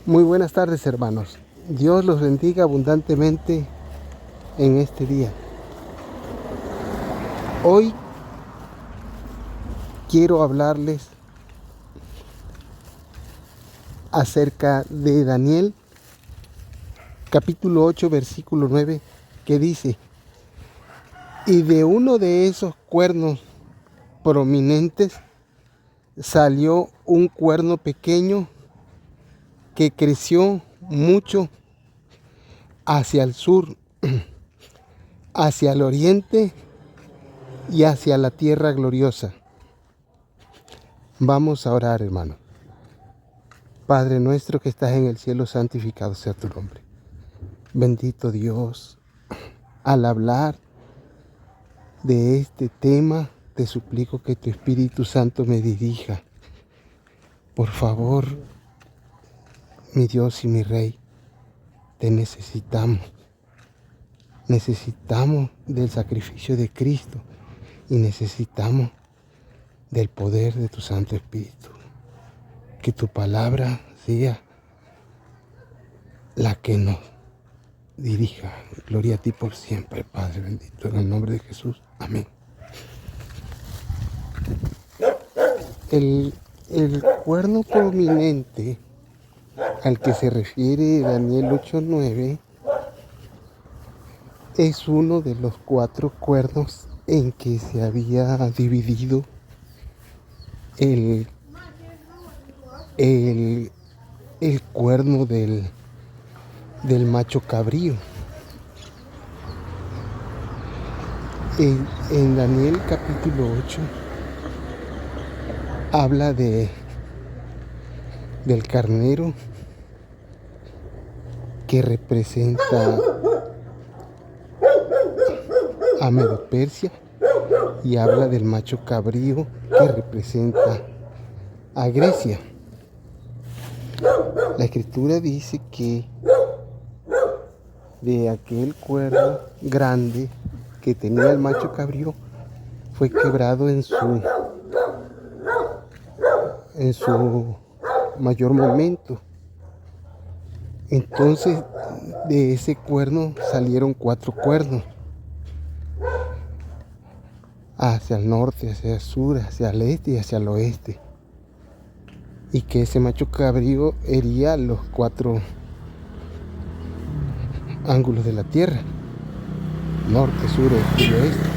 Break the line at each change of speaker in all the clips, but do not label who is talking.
Muy buenas tardes, hermanos. Dios los bendiga abundantemente en este día. Hoy quiero hablarles acerca de Daniel, capítulo 8, versículo 9, que dice: y de uno de esos cuernos prominentes salió un cuerno pequeño que creció mucho hacia el sur, hacia el oriente y hacia la tierra gloriosa. Vamos a orar, hermano. Padre nuestro que estás en el cielo, santificado sea tu nombre. Bendito Dios, al hablar de este tema, te suplico que tu Espíritu Santo me dirija. Por favor, mi Dios y mi Rey, te necesitamos. Necesitamos del sacrificio de Cristo y necesitamos del poder de tu Santo Espíritu. Que tu palabra sea la que nos dirija. Gloria a ti por siempre, Padre bendito, en el nombre de Jesús. Amén. El cuerno prominente al que se refiere Daniel 8:9 es uno de los 4 cuernos en que se había dividido el cuerno del macho cabrío. En Daniel capítulo 8 habla del carnero que representa a Medo-Persia y habla del macho cabrío que representa a Grecia. La escritura dice que de aquel cuerno grande que tenía el macho cabrío fue quebrado en su mayor momento. Entonces de ese cuerno salieron 4 cuernos, hacia el norte, hacia el sur, hacia el este y hacia el oeste, y que ese macho cabrío hería los 4 ángulos de la tierra: norte, sur, este y oeste.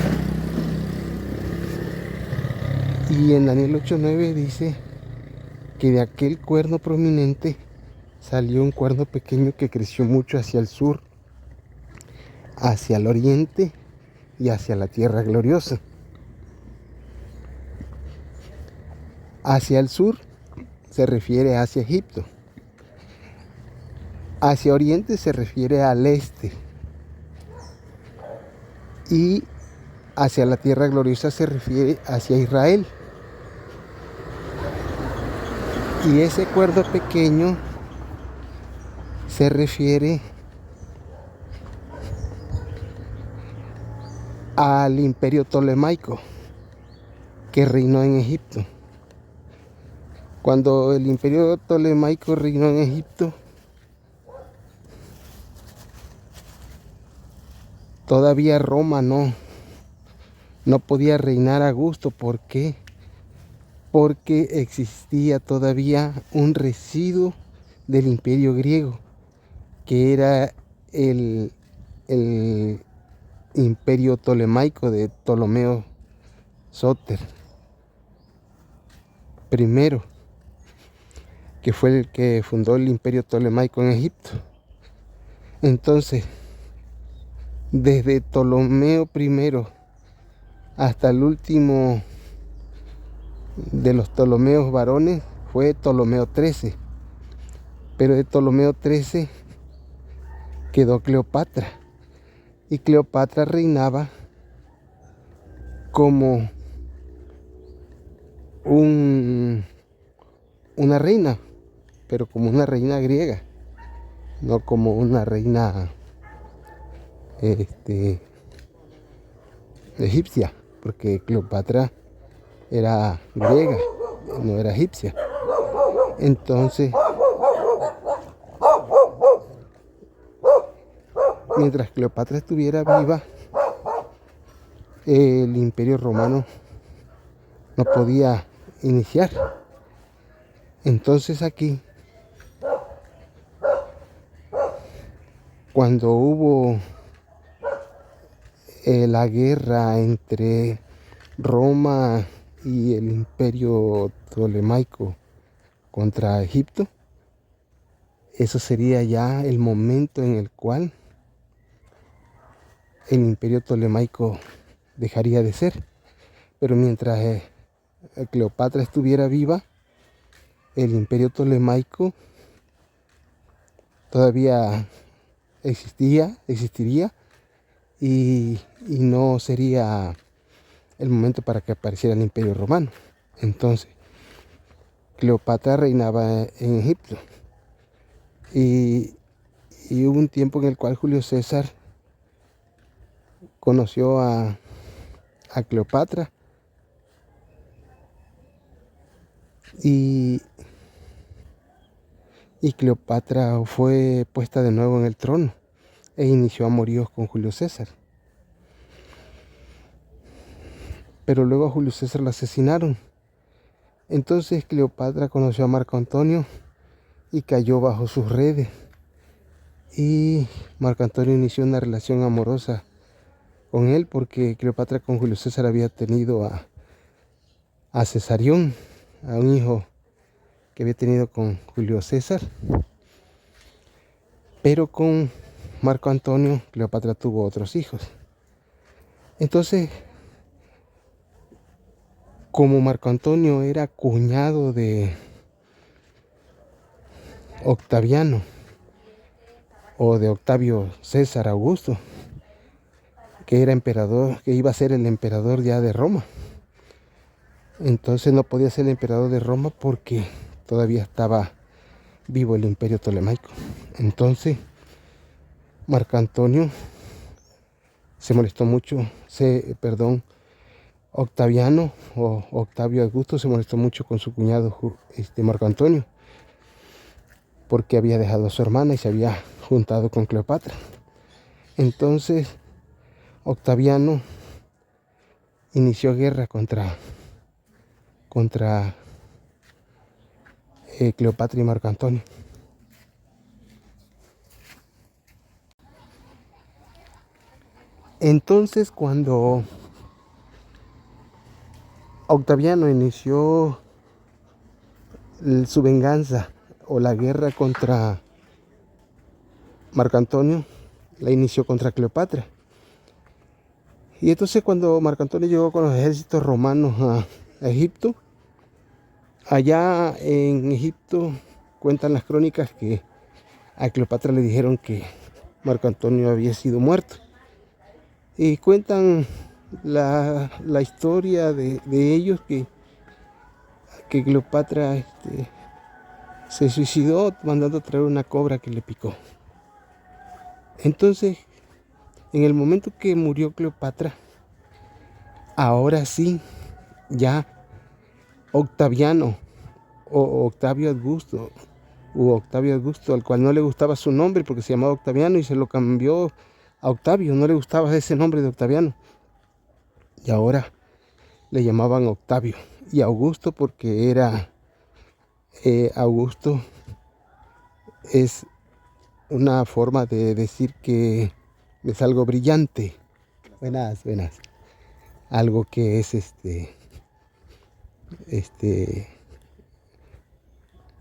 Y en Daniel 8:9 dice que de aquel cuerno prominente salió un cuerno pequeño que creció mucho hacia el sur, hacia el oriente y hacia la tierra gloriosa. Hacia el sur se refiere hacia Egipto. Hacia oriente se refiere al este. Y hacia la tierra gloriosa se refiere hacia Israel. Y ese cuerno pequeño se refiere al imperio tolemaico que reinó en Egipto. Cuando el imperio tolemaico reinó en Egipto, todavía Roma no podía reinar a gusto. ¿Por qué? Porque existía todavía un residuo del imperio griego, que era el imperio tolemaico de Ptolomeo Sóter primero, que fue el que fundó el imperio tolemaico en Egipto. Entonces, desde Ptolomeo I hasta el último de los Ptolomeos varones fue Ptolomeo XIII, pero de Ptolomeo XIII quedó Cleopatra, y Cleopatra reinaba como una reina, pero como una reina griega, no como una reina egipcia, porque Cleopatra era griega, no era egipcia. Entonces mientras Cleopatra estuviera viva, el Imperio Romano no podía iniciar. Entonces aquí, cuando hubo la guerra entre Roma y el Imperio Ptolemaico contra Egipto, eso sería ya el momento en el cual el Imperio Ptolemaico dejaría de ser. Pero mientras Cleopatra estuviera viva, el Imperio Ptolemaico todavía existiría y no sería el momento para que apareciera el Imperio Romano. Entonces, Cleopatra reinaba en Egipto y hubo un tiempo en el cual Julio César conoció a Cleopatra y Cleopatra fue puesta de nuevo en el trono e inició amoríos con Julio César. Pero luego a Julio César lo asesinaron. Entonces Cleopatra conoció a Marco Antonio y cayó bajo sus redes. Y Marco Antonio inició una relación amorosa con él porque Cleopatra con Julio César había tenido a Cesarión, a un hijo que había tenido con Julio César. Pero con Marco Antonio, Cleopatra tuvo otros hijos. Entonces, como Marco Antonio era cuñado de Octaviano o de Octavio César Augusto, que era emperador, que iba a ser el emperador ya de Roma, entonces no podía ser el emperador de Roma porque todavía estaba vivo el Imperio Ptolemaico. Entonces Marco Antonio se molestó mucho, Octaviano o Octavio Augusto se molestó mucho con su cuñado Marco Antonio, porque había dejado a su hermana y se había juntado con Cleopatra. Entonces Octaviano inició guerra contra Cleopatra y Marco Antonio. Entonces, cuando Octaviano inició su venganza o la guerra contra Marco Antonio, la inició contra Cleopatra. Y entonces cuando Marco Antonio llegó con los ejércitos romanos a Egipto, allá en Egipto cuentan las crónicas que a Cleopatra le dijeron que Marco Antonio había sido muerto. Y cuentan la historia de ellos que Cleopatra se suicidó mandando a traer una cobra que le picó. Entonces, en el momento que murió Cleopatra, ahora sí, ya Octaviano o Octavio Augusto, al cual no le gustaba su nombre porque se llamaba Octaviano y se lo cambió a Octavio, no le gustaba ese nombre de Octaviano. Y ahora le llamaban Octavio y Augusto porque era Augusto es una forma de decir que es algo brillante. Buenas. Algo que es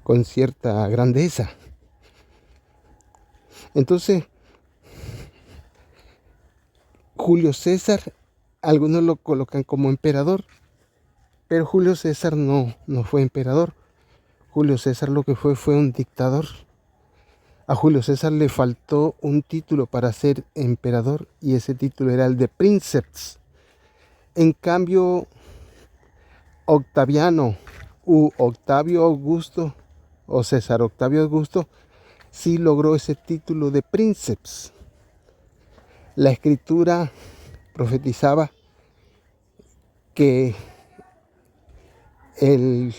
con cierta grandeza. Entonces, Julio César, algunos lo colocan como emperador, pero Julio César no fue emperador. Julio César lo que fue un dictador. A Julio César le faltó un título para ser emperador y ese título era el de princeps. En cambio, Octaviano u Octavio Augusto o César Octavio Augusto sí logró ese título de princeps. La escritura profetizaba que el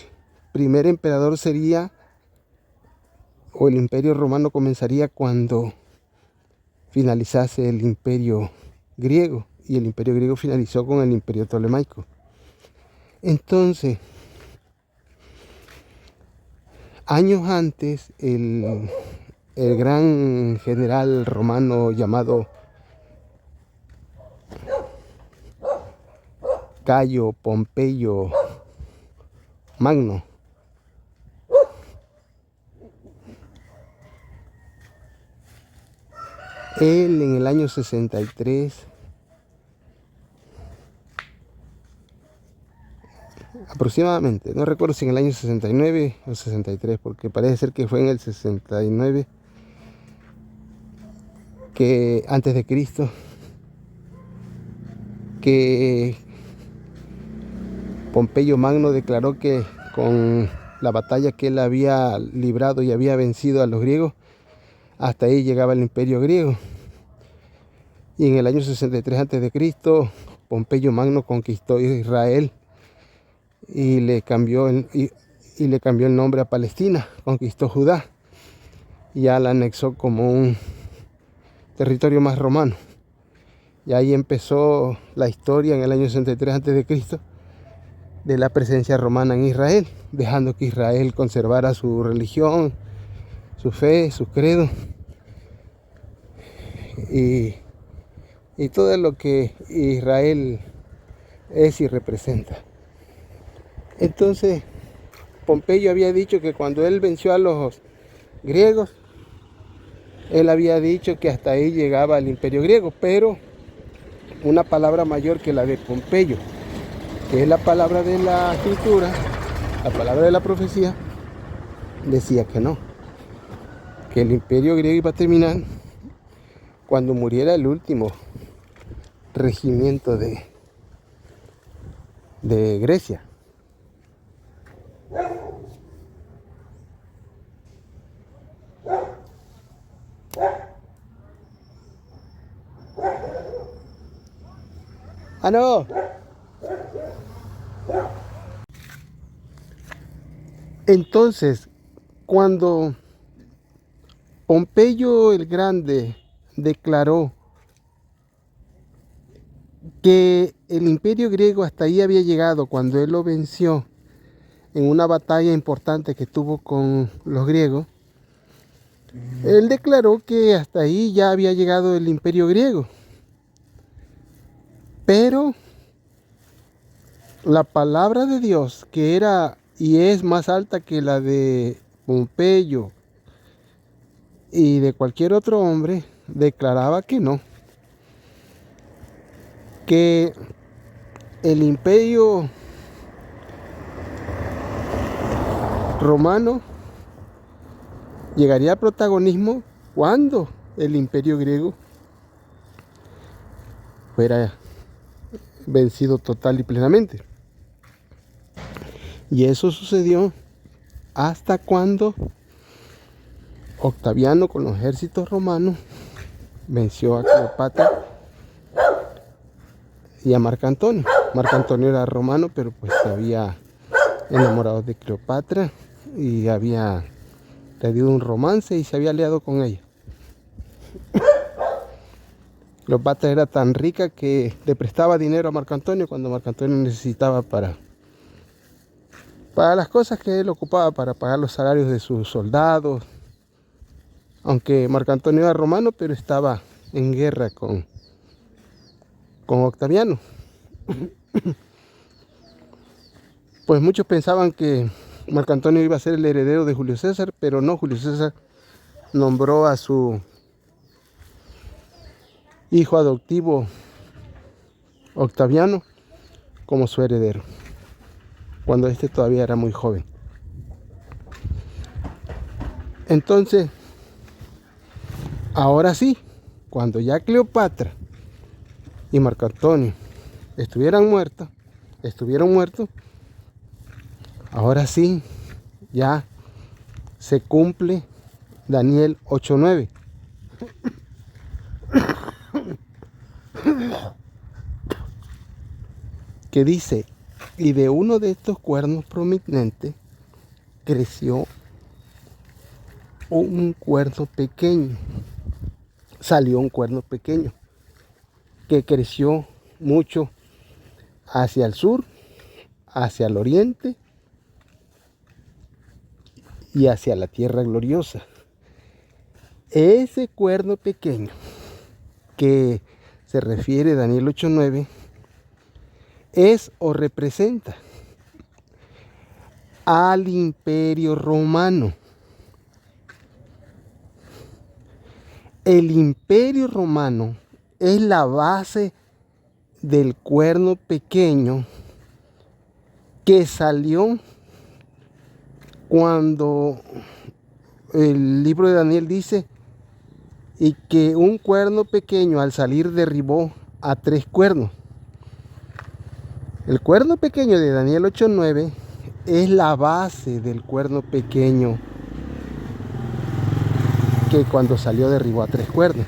primer emperador sería, o el Imperio Romano comenzaría cuando finalizase el imperio griego, y el imperio griego finalizó con el imperio ptolemaico. Entonces, años antes, el gran general romano llamado Cayo Pompeyo Magno él en el año 63 aproximadamente, no recuerdo si en el año 69 o 63, porque parece ser que fue en el 69 que antes de Cristo, que Pompeyo Magno declaró que con la batalla que él había librado y había vencido a los griegos, hasta ahí llegaba el imperio griego. Y en el año 63 a.C., Pompeyo Magno conquistó Israel y le cambió el nombre a Palestina, conquistó Judá y ya la anexó como un territorio más romano. Y ahí empezó la historia en el año 63 a.C. de la presencia romana en Israel, dejando que Israel conservara su religión, su fe, su credo y todo lo que Israel es y representa. Entonces, Pompeyo había dicho que cuando él venció a los griegos, él había dicho que hasta ahí llegaba el imperio griego, pero una palabra mayor que la de Pompeyo, que es la palabra de la escritura, la palabra de la profecía, decía que no, que el imperio griego iba a terminar cuando muriera el último regimiento de Grecia. ¡Ah, no! Entonces, cuando Pompeyo el Grande declaró que el imperio griego hasta ahí había llegado cuando él lo venció en una batalla importante que tuvo con los griegos, él declaró que hasta ahí ya había llegado el imperio griego. Pero la palabra de Dios, que era y es más alta que la de Pompeyo y de cualquier otro hombre, declaraba que no, que el imperio romano llegaría al protagonismo cuando el imperio griego fuera vencido total y plenamente. Y eso sucedió hasta cuando Octaviano con los ejércitos romanos venció a Cleopatra y a Marco Antonio. Marco Antonio era romano, pero pues se había enamorado de Cleopatra y había tenido un romance y se había aliado con ella. Cleopatra era tan rica que le prestaba dinero a Marco Antonio cuando Marco Antonio necesitaba para las cosas que él ocupaba, para pagar los salarios de sus soldados. Aunque Marco Antonio era romano, pero estaba en guerra con Octaviano. Pues muchos pensaban que Marco Antonio iba a ser el heredero de Julio César, pero no, Julio César nombró a su hijo adoptivo Octaviano como su heredero, cuando este todavía era muy joven. Entonces, ahora sí, cuando ya Cleopatra y Marco Antonio estuvieron muertos, ahora sí, ya se cumple Daniel 8:9. Que dice, y de uno de estos cuernos prominentes creció un cuerno pequeño, salió un cuerno pequeño que creció mucho hacia el sur, hacia el oriente y hacia la tierra gloriosa. Ese cuerno pequeño que se refiere Daniel 8:9 es o representa al Imperio Romano. El Imperio Romano es la base del cuerno pequeño que salió cuando el libro de Daniel dice y que un cuerno pequeño al salir derribó a 3 cuernos. El cuerno pequeño de Daniel 8:9 es la base del cuerno pequeño que cuando salió derribó a 3 cuernos.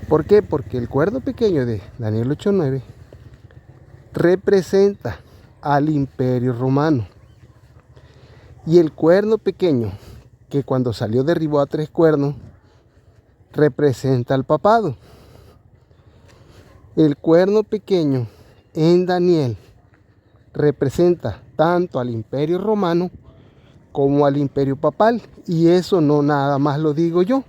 ¿Por qué? Porque el cuerno pequeño de Daniel 8:9 representa al Imperio Romano. Y el cuerno pequeño que cuando salió derribó a 3 cuernos representa al papado. El cuerno pequeño en Daniel representa tanto al Imperio Romano como al Imperio Papal. Y eso no nada más lo digo yo.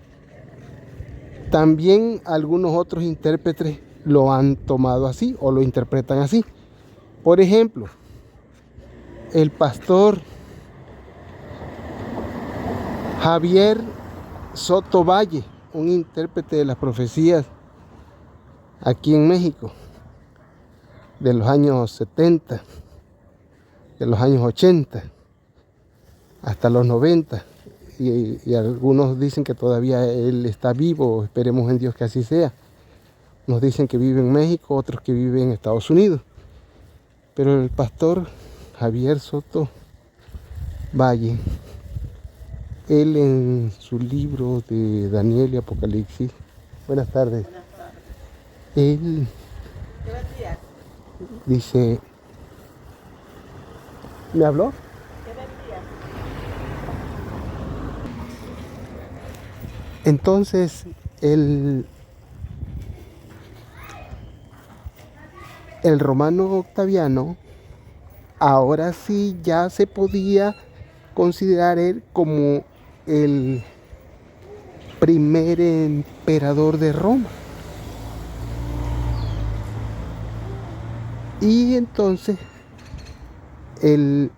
También algunos otros intérpretes lo han tomado así o lo interpretan así. Por ejemplo, el pastor Javier Soto Valle, un intérprete de las profecías aquí en México, de los años 70, de los años 80, hasta los 90, y algunos dicen que todavía él está vivo, esperemos en Dios que así sea. Nos dicen que vive en México, otros que viven en Estados Unidos. Pero el pastor Javier Soto Valle, él en su libro de Daniel y Apocalipsis, buenas tardes, él dice, ¿me habló? Entonces el romano Octaviano ahora sí ya se podía considerar él como el primer emperador de Roma. Y entonces el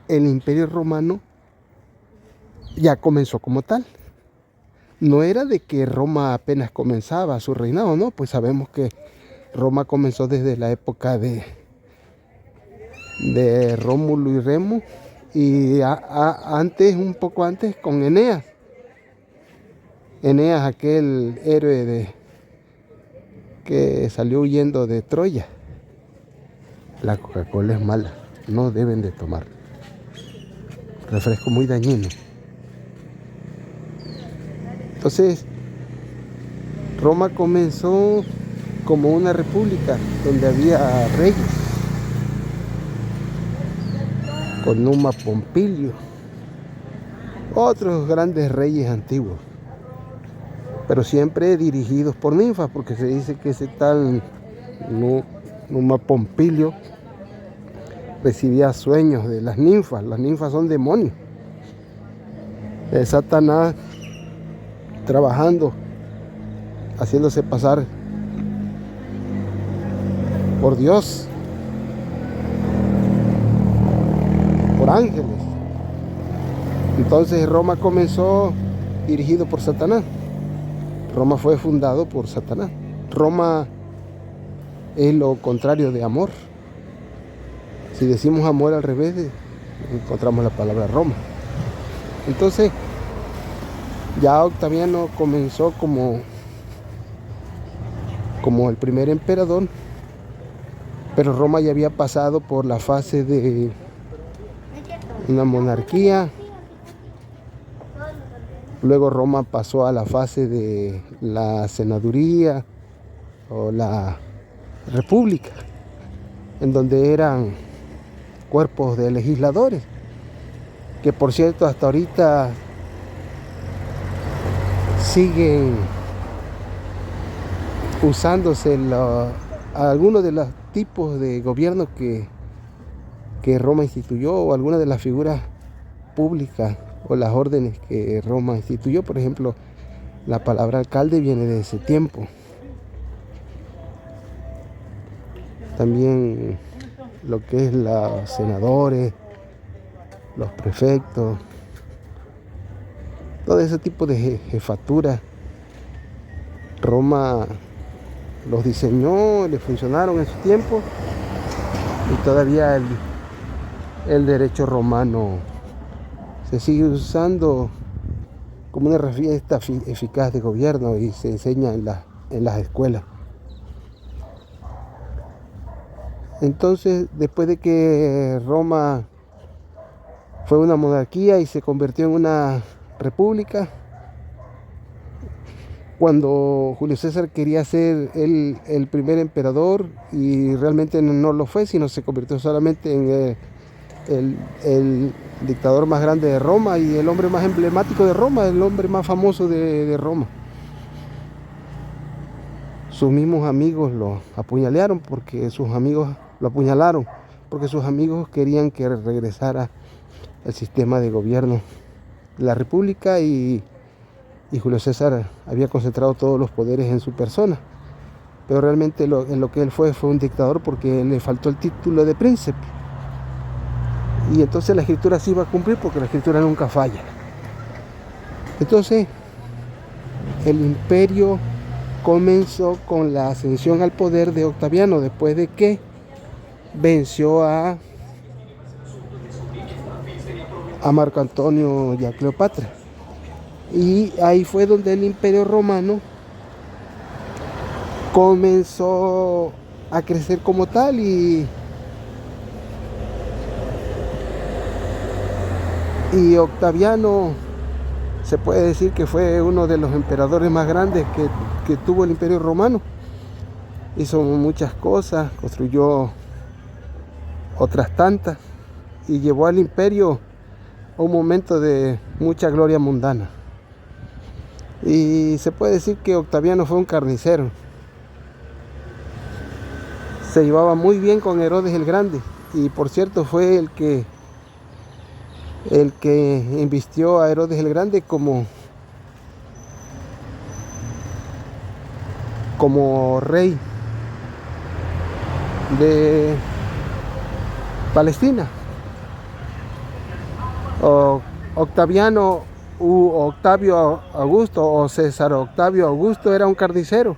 Imperio Romano ya comenzó como tal. No era de que Roma apenas comenzaba su reinado, no, pues sabemos que Roma comenzó desde la época de Rómulo y Remo, y antes, un poco antes, con Eneas. Eneas, aquel héroe que salió huyendo de Troya. La Coca-Cola es mala, no deben de tomar. Refresco muy dañino. Entonces, Roma comenzó como una república donde había reyes, con Numa Pompilio, otros grandes reyes antiguos, pero siempre dirigidos por ninfas, porque se dice que ese tal Numa Pompilio recibía sueños de las ninfas. Las ninfas son demonios. Es Satanás trabajando, haciéndose pasar por Dios, por ángeles. Entonces Roma comenzó dirigido por Satanás. Roma fue fundado por Satanás. Roma es lo contrario de amor. Si decimos amor al revés, encontramos la palabra Roma. Entonces ya Octaviano comenzó como el primer emperador, pero Roma ya había pasado por la fase de una monarquía. Luego Roma pasó a la fase de la senaduría o la república, en donde eran cuerpos de legisladores, que por cierto hasta ahorita siguen usándose algunos de los tipos de gobierno que Roma instituyó, o algunas de las figuras públicas o las órdenes que Roma instituyó. Por ejemplo, la palabra alcalde viene de ese tiempo. También lo que es los senadores, los prefectos, todo ese tipo de jefatura, Roma los diseñó, les funcionaron en su tiempo, y todavía el derecho romano se sigue usando como una herramienta eficaz de gobierno y se enseña en las escuelas. Entonces, después de que Roma fue una monarquía y se convirtió en una república, cuando Julio César quería ser el primer emperador, y realmente no lo fue, sino se convirtió solamente en el dictador más grande de Roma y el hombre más emblemático de Roma, el hombre más famoso de Roma. Sus mismos amigos lo apuñalaron porque sus amigos lo apuñalaron porque sus amigos querían que regresara el sistema de gobierno de la república, y Julio César había concentrado todos los poderes en su persona. Pero realmente en lo que él fue un dictador, porque le faltó el título de príncipe. Y entonces la escritura sí iba a cumplir, porque la escritura nunca falla. Entonces el imperio comenzó con la ascensión al poder de Octaviano, después de que venció a Marco Antonio y a Cleopatra. Y ahí fue donde el imperio romano comenzó a crecer como tal, y Octaviano se puede decir que fue uno de los emperadores más grandes que tuvo el imperio romano. Hizo muchas cosas, construyó otras tantas, y llevó al imperio a un momento de mucha gloria mundana. Y se puede decir que Octaviano fue un carnicero. Se llevaba muy bien con Herodes el Grande, y por cierto fue el que invistió a Herodes el Grande como rey de Palestina. Octaviano Octavio Augusto, o César Octavio Augusto, era un carnicero,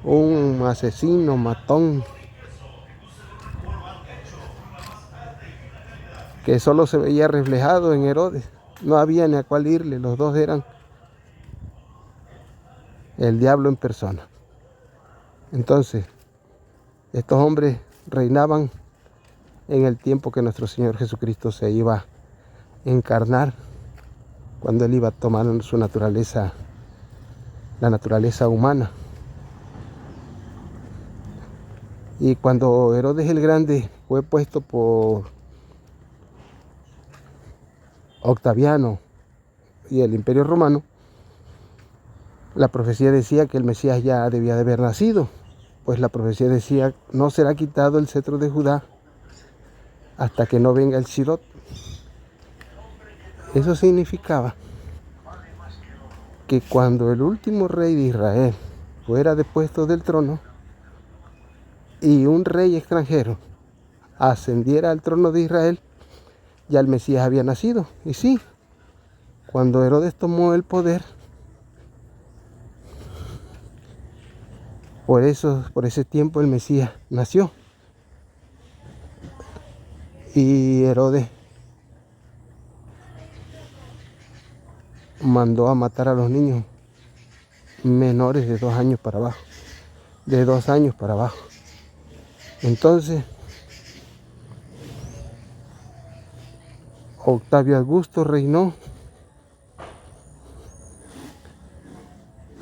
un asesino, matón, que solo se veía reflejado en Herodes. No había ni a cuál irle, los dos eran el diablo en persona. Entonces, estos hombres reinaban en el tiempo que nuestro Señor Jesucristo se iba a encarnar, cuando Él iba a tomar su naturaleza, la naturaleza humana. Y cuando Herodes el Grande fue puesto por Octaviano y el Imperio Romano, la profecía decía que el Mesías ya debía de haber nacido, pues la profecía decía: no será quitado el cetro de Judá hasta que no venga el Shirot. Eso significaba que cuando el último rey de Israel fuera depuesto del trono y un rey extranjero ascendiera al trono de Israel, ya el Mesías había nacido. Y sí, cuando Herodes tomó el poder, por ese tiempo el Mesías nació. Y Herodes mandó a matar a los niños menores de 2 años para abajo. De 2 años para abajo. Entonces, Octavio Augusto reinó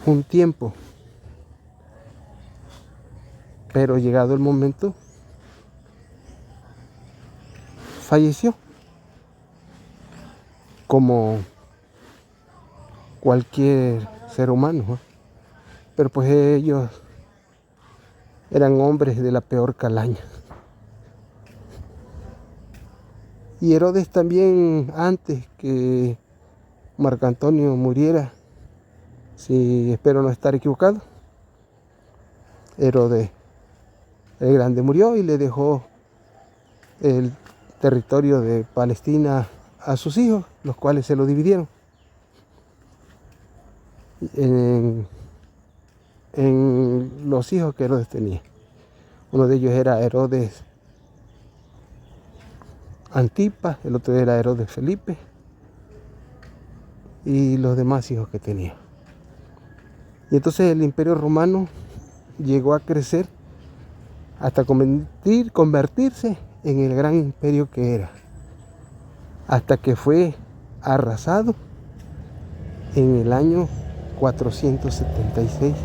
un tiempo, pero llegado el momento, falleció, como cualquier ser humano, ¿no? pero pues ellos eran hombres de la peor calaña. Y Herodes también, antes que Marco Antonio muriera, si espero no estar equivocado, Herodes el Grande murió y le dejó el territorio de Palestina a sus hijos, los cuales se lo dividieron en los hijos que Herodes tenía. Uno de ellos era Herodes Antipas, el otro era Herodes Felipe y los demás hijos que tenía. Y entonces el Imperio Romano llegó a crecer hasta convertirse en el gran imperio que era, hasta que fue arrasado en el año 476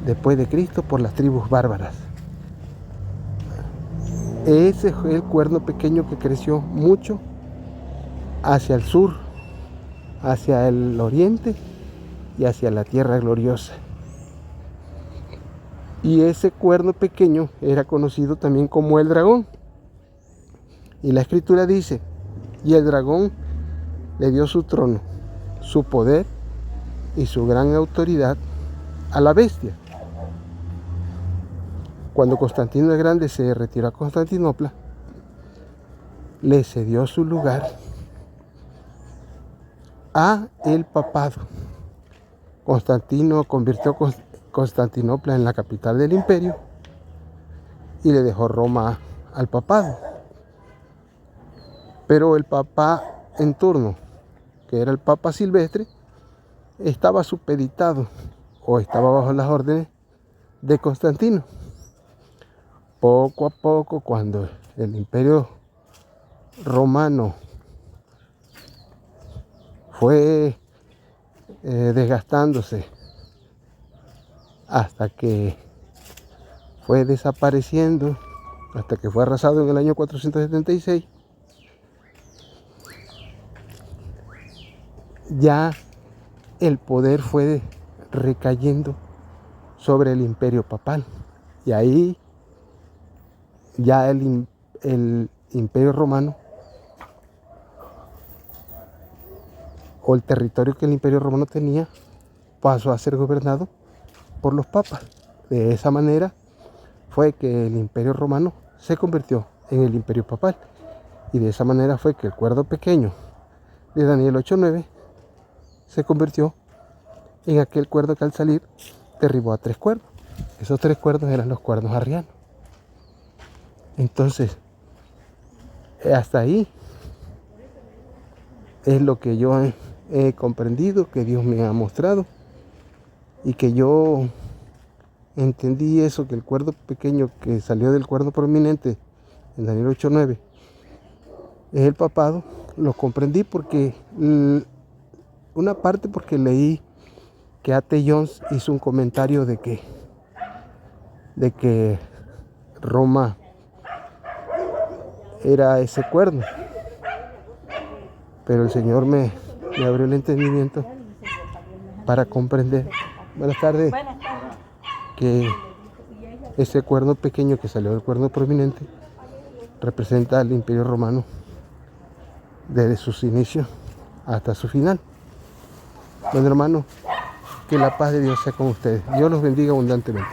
después de Cristo por las tribus bárbaras. Ese fue el cuerno pequeño que creció mucho hacia el sur, hacia el oriente y hacia la tierra gloriosa. Y ese cuerno pequeño era conocido también como el dragón. Y la escritura dice, y el dragón le dio su trono, su poder y su gran autoridad a la bestia. Cuando Constantino el Grande se retiró a Constantinopla, le cedió su lugar a el papado. Constantino convirtió Constantinopla en la capital del imperio y le dejó Roma al papado. Pero el papa en turno, que era el papa Silvestre, estaba supeditado o estaba bajo las órdenes de Constantino. Poco a poco, cuando el imperio romano fue desgastándose hasta que fue desapareciendo, hasta que fue arrasado en el año 476, ya el poder fue recayendo sobre el imperio papal. Y ahí ya el imperio romano, o el territorio que el imperio romano tenía, pasó a ser gobernado por los papas. De esa manera fue que el imperio romano se convirtió en el imperio papal. Y de esa manera fue que el cuerno pequeño de Daniel 8:9 se convirtió en aquel cuerno que al salir derribó a 3 cuernos. Esos 3 cuernos eran los cuernos arrianos. Entonces, hasta ahí es lo que yo he comprendido, que Dios me ha mostrado, y que yo entendí eso, que el cuerno pequeño que salió del cuerno prominente en Daniel 8:9 es el papado. Lo comprendí porque una parte porque leí que A.T. Jones hizo un comentario de que Roma era ese cuerno, pero el Señor me abrió el entendimiento para comprender, buenas tardes, que ese cuerno pequeño que salió del cuerno prominente representa al imperio romano desde sus inicios hasta su final. Bueno, hermano, que la paz de Dios sea con ustedes. Dios los bendiga abundantemente.